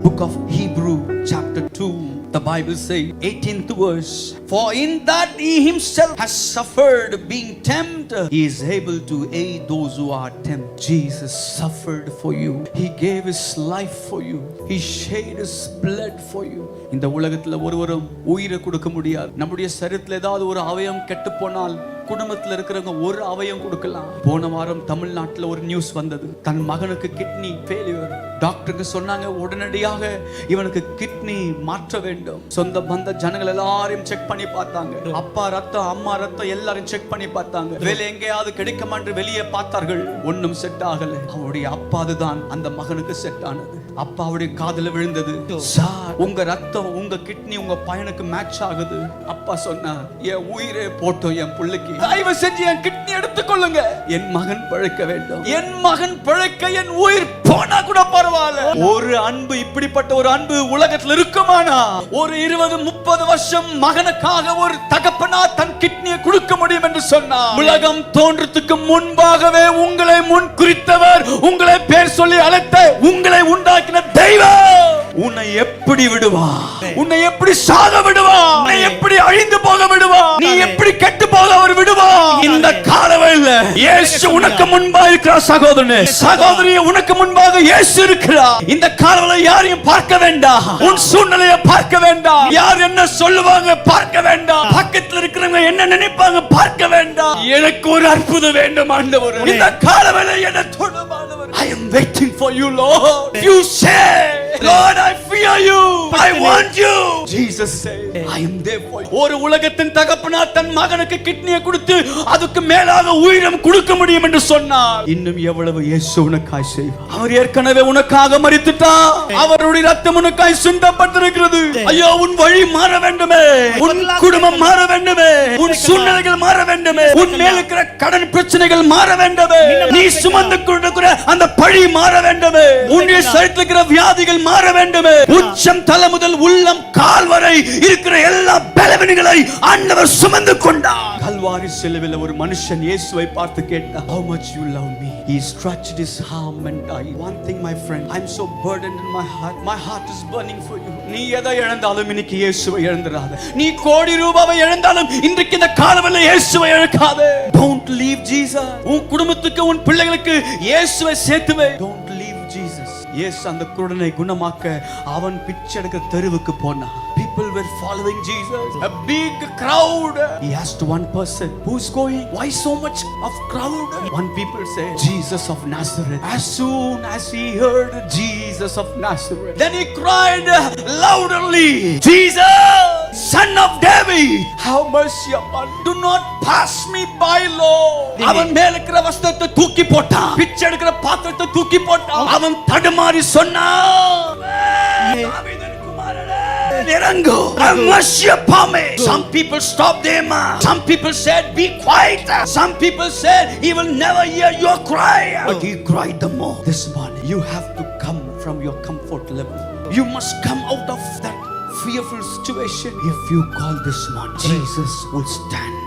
book of Hebrew chapter 2, the Bible says 18th verse, for in that he himself has suffered being tempted, he is able to aid those who are tempted. Jesus suffered for you. He gave his life for you. He shed his blood for you. இந்த உலகத்துல ஒருவரும் உயிரை கொடுக்க முடியாது. நம்முடைய சரீரத்துல ஏதாவது ஒரு அவயவம் கெட்டு போனால் குடும்பத்துல இருக்கிறவங்க ஒரு அவயம் கொடுக்கலாம். போன வாரம் தமிழ்நாட்டுல ஒரு நியூஸ் வந்தது. தன் மகனுக்கு கிட்னி ஃபெயிலியர். டாக்டருக்கு சொன்னாங்க உடனடியாக இவனுக்கு கிட்னி மாற்ற வேண்டும். சொந்த பந்த ஜனங்கள் எல்லாரையும் செக் பண்ணி பார்த்தாங்க. அப்பா ரத்தம் அம்மா ரத்தம் எல்லாரும் செக் பண்ணி பார்த்தாங்க. வேலை எங்கேயாவது கிடைக்குமா என்று வெளியே பார்த்தார்கள். ஒன்னும் செட் ஆகல. அவருடைய அப்பா அதுதான் அந்த மகனுக்கு செட் ஆனது. அப்பாவுடைய காதுல விழுந்தது, சார் உங்க ரத்தம் உங்க கிட்னி உங்க பையனுக்கு மேட்ச் ஆகுது. அப்பா சொன்னார், என் உயிரே போட்டோம் என் பிள்ளைக்கு, தயவு செஞ்சு என் கிட்னி எடுத்துக்கொள்ளுங்க. என் மகன் பிழைக்க வேண்டும். என் மகன் பிழைக்க என் உயிர் போனா கூட பரவாயில்ல. ஒரு அன்பு, இப்படிப்பட்ட ஒரு அன்பு உலகத்தில் இருக்குமானா? ஒரு 20-30 வருஷம் மகனுக்காக ஒரு தகப்பனா தன் கிட்னியை கொடுக்க முடியும் என்று சொன்னார். உலகம் தோன்றதுக்கு முன்பாகவே உங்களை முன் குறித்தவர், உங்களை பேர் சொல்லி அழைத்த, உங்களை உண்டாக்கின தெய்வம் உன்னை எப்படி விடுவா? உன்னை எப்படி சாக விடுவா? உன்னை எப்படி அழிந்து போக விடுவா? நீ எப்படி கெட்டு போக அவர் விடுவா? இந்த காலவெளியில இயேசு உனக்கு முன்பாக இருக்கிறார் சகோதரனே, சகோதரியே, உனக்கு முன்பாக இயேசு இருக்கிறார். இந்த காலவெளியில யாரையும் பார்க்க வேண்டாம். உன் சூழ்நிலையை பார்க்க வேண்டாம். யார் என்ன சொல்லுவாங்க பார்க்க வேண்டாம். பக்கத்துல இருக்கிறவங்க என்ன நினைப்பாங்க பார்க்க வேண்டாம். எனக்கு ஒரு அற்புதம் வேண்டும் ஆண்டவரே. இந்த காலவெளியில என்ன தொடும் ஆண்டவரே. I am waiting for you, Lord. You say, Lord, I fear you. I want you. Jesus said, I am there for you. ஒரு உலகத்தின் தகப்பனா தன் மகனுக்கு கிட்னியை கொடுத்து அதுக்கு மேலாக உயிரம் கொடுக்க முடியும் என்று சொன்னார். இன்னும் எவ்வளவு இயேசு உனக்காய் செய்வார். அவர் ஏற்கனவே உனக்காக மரித்துட்டார். அவருடைய ரத்தம் உனக்காய் சிந்தப்பட்டிருக்கிறது. ஐயோ, உன் வழி மாற வேண்டுமே, உன் குடும்பம் மாற வேண்டுமே, உன் சூழ்நிலைகள் மாற வேண்டுமே, உன் மேல் இருக்கிற கடன் பிரச்சனைகள் மாற வேண்டுமே, நீ சுமந்து கொண்டிருக்கிற அந்த பழி மாற வேண்டுமே, உன்னுடைய சரீரத்தில் இருக்கிற வியாதிகள் மாற வேண்டுமே, உச்சம் தலை முதல் உள்ளம் கால் வரை இருக்கிற எல்லா பலவீனங்களை ஆண்டவர் சுமந்து கொண்டார். கல்வாரி சிலுவையில் ஒரு மனுஷன் இயேசுவை பார்த்து கேட்டார், how much you love me? He stretched his arm and died. One thing my friend, I'm so burdened in my heart. My heart is burning for you. நீ எதை இழந்தாலும் இன்னைக்கு இயேசுவை இழந்துடாத. நீ கோடி ரூபாயை இழந்தாலும் இன்றைக்கு இந்த காலவெளியில் இயேசுவை இழக்காதே. Don't leave Jesus. உன் குடும்பத்துக்கு உன் பிள்ளைகளுக்கு இயேசுவை சேர்த்துவே. Don't leave Jesus. இயேசு அந்த குருடனை குணமாக்க அவன் பிச்சை எடுக்க தெருவுக்கு போனான். People were following Jesus. A big crowd. He asked one person, who's going? Why so much of crowd? One people say, Jesus of Nazareth. As soon as he heard Jesus of Nazareth, then he cried loudly, Jesus, Son of David, have mercy upon me. Do not pass me by, Lord. அவன் மேல இருக்கிற வஸ்திரத்தை தூக்கி போட்டான். பிச்சை எடுக்கிற பாத்திரத்தை தூக்கி போட்டான். அவன் தடுமாறி சொன்னான், தாவீதின் குமாரனே, இறங்கு, have mercy upon me. Some people stopped them. Some people said, be quiet. Some people said, he will never hear your cry. But he cried the more. This morning, you have to come from your comfort level. You must come out of that fearful situation. If you call this morning, Jesus will stand.